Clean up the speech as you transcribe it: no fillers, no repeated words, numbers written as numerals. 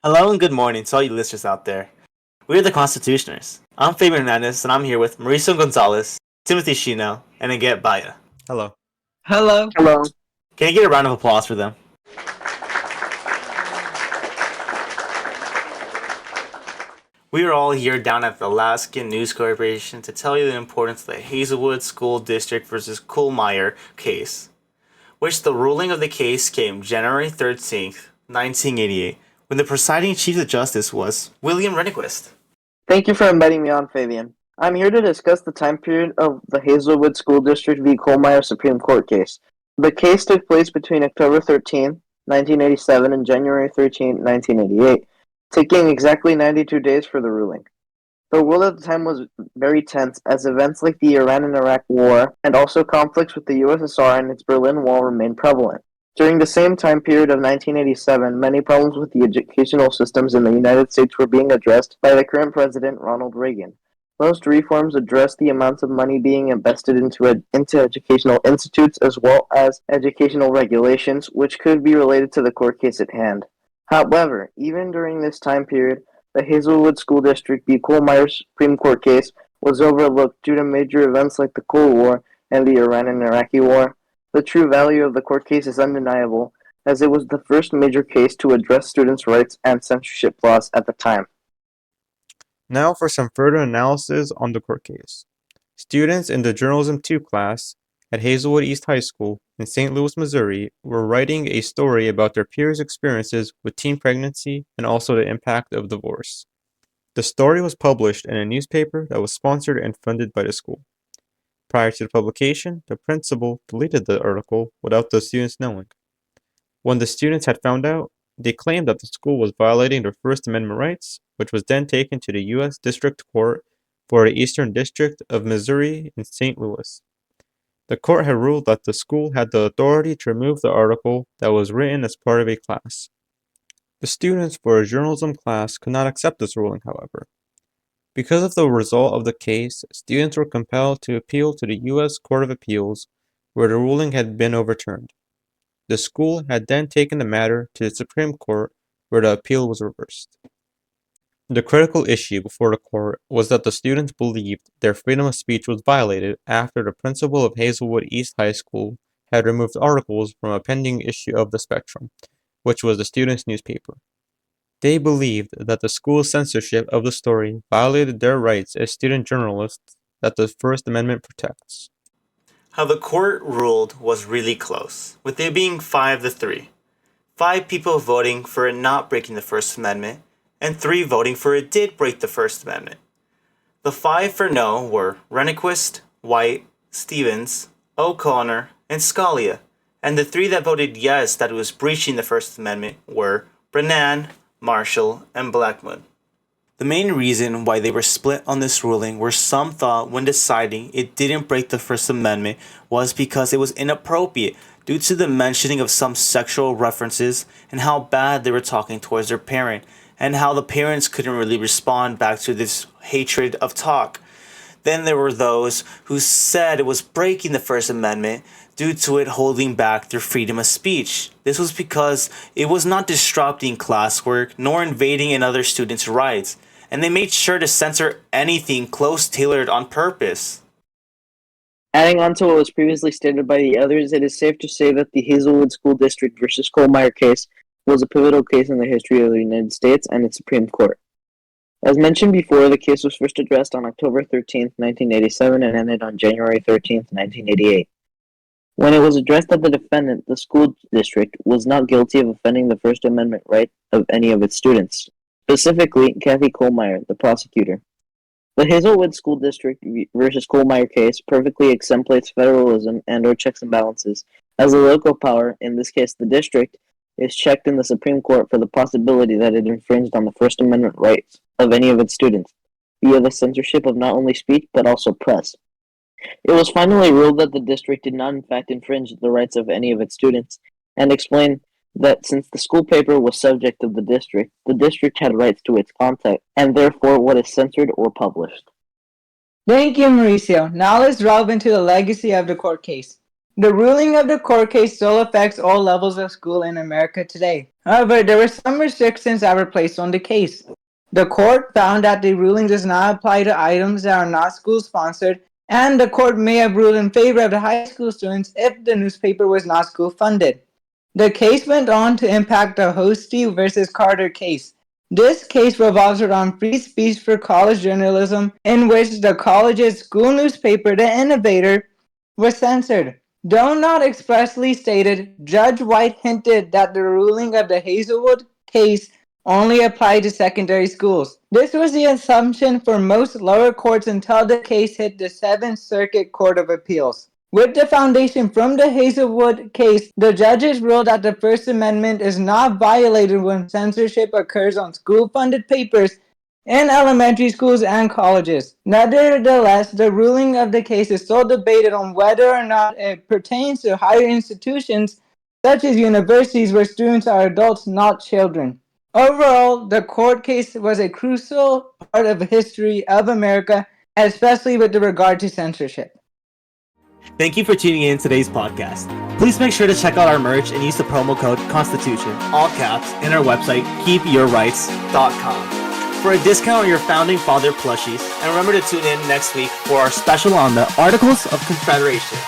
Hello and good morning to all you listeners out there. We are the Constitutioners. I'm Fabian Hernandez, and I'm here with Mauricio Gonzalez, Timothy Shino, and Aget Baya. Hello. Hello. Hello. Can I get a round of applause for them? We are all here down at the Alaskan News Corporation to tell you the importance of the Hazelwood School District versus Kohlmeyer case, which the ruling of the case came January 13th, 1988, when the presiding Chief Justice was William Rehnquist. Thank you for inviting me on, Fabian. I'm here to discuss the time period of the Hazelwood School District v. Kohlmeyer Supreme Court case. The case took place between October 13, 1987 and January 13, 1988, taking exactly 92 days for the ruling. The world at the time was very tense as events like the Iran and Iraq War and also conflicts with the USSR and its Berlin Wall remained prevalent. During the same time period of 1987, many problems with the educational systems in the United States were being addressed by the current president, Ronald Reagan. Most reforms addressed the amounts of money being invested into educational institutes as well as educational regulations, which could be related to the court case at hand. However, even during this time period, the Hazelwood School District v. Kohlmeyer Supreme Court case was overlooked due to major events like the Cold War and the Iran and Iraqi War. The true value of the court case is undeniable, as it was the first major case to address students' rights and censorship laws at the time. Now for some further analysis on the court case. Students in the Journalism 2 class at Hazelwood East High School in St. Louis, Missouri were writing a story about their peers' experiences with teen pregnancy and also the impact of divorce. The story was published in a newspaper that was sponsored and funded by the school. Prior to the publication, the principal deleted the article without the students knowing. When the students had found out, they claimed that the school was violating their First Amendment rights, which was then taken to the U.S. District Court for the Eastern District of Missouri in St. Louis. The court had ruled that the school had the authority to remove the article that was written as part of a class. The students for a journalism class could not accept this ruling, however. Because of the result of the case, students were compelled to appeal to the U.S. Court of Appeals, where the ruling had been overturned. The school had then taken the matter to the Supreme Court, where the appeal was reversed. The critical issue before the court was that the students believed their freedom of speech was violated after the principal of Hazelwood East High School had removed articles from a pending issue of The Spectrum, which was the students' newspaper. They believed that the school's censorship of the story violated their rights as student journalists that the First Amendment protects. How the court ruled was really close, with it being 5-3. 5 people voting for it not breaking the First Amendment, and 3 voting for it did break the First Amendment. The 5 for no were Rehnquist, White, Stevens, O'Connor, and Scalia, and the 3 that voted yes that it was breaching the First Amendment were Brennan, Marshall, and Blackmun. The main reason why they were split on this ruling were some thought when deciding it didn't break the First Amendment was because it was inappropriate due to the mentioning of some sexual references and how bad they were talking towards their parent and how the parents couldn't really respond back to this hatred of talk. Then there were those who said it was breaking the First Amendment due to it holding back their freedom of speech. This was because it was not disrupting classwork nor invading another student's rights, and they made sure to censor anything close tailored on purpose. Adding on to what was previously stated by the others, it is safe to say that the Hazelwood School District versus Kohlmeyer case was a pivotal case in the history of the United States and its Supreme Court. As mentioned before, the case was first addressed on October 13, 1987 and ended on January 13, 1988. When it was addressed that the defendant, the school district, was not guilty of offending the First Amendment right of any of its students, specifically Kathy Kohlmeyer, the prosecutor. The Hazelwood School District versus Kohlmeyer case perfectly exemplifies federalism and/or checks and balances, as the local power, in this case the district, is checked in the Supreme Court for the possibility that it infringed on the First Amendment rights of any of its students, via the censorship of not only speech but also press. It was finally ruled that the district did not in fact infringe the rights of any of its students, and explained that since the school paper was subject of the district had rights to its content, and therefore what is censored or published. Thank you, Mauricio. Now let's delve into the legacy of the court case. The ruling of the court case still affects all levels of school in America today. However, there were some restrictions that were placed on the case. The court found that the ruling does not apply to items that are not school-sponsored, and the court may have ruled in favor of the high school students if the newspaper was not school-funded. The case went on to impact the Hosty versus Carter case. This case revolves around free speech for college journalism, in which the college's school newspaper, The Innovator, was censored. Though not expressly stated, Judge White hinted that the ruling of the Hazelwood case only applied to secondary schools. This was the assumption for most lower courts until the case hit the Seventh Circuit Court of Appeals. With the foundation from the Hazelwood case, the judges ruled that the First Amendment is not violated when censorship occurs on school-funded papers in elementary schools and colleges. Nevertheless, the ruling of the case is still debated on whether or not it pertains to higher institutions such as universities where students are adults, not children. Overall, the court case was a crucial part of the history of America, especially with regard to censorship. Thank you for tuning in today's podcast. Please make sure to check out our merch and use the promo code CONSTITUTION, all caps, in our website, keepyourrights.com, for a discount on your Founding Father plushies. And remember to tune in next week for our special on the Articles of Confederation.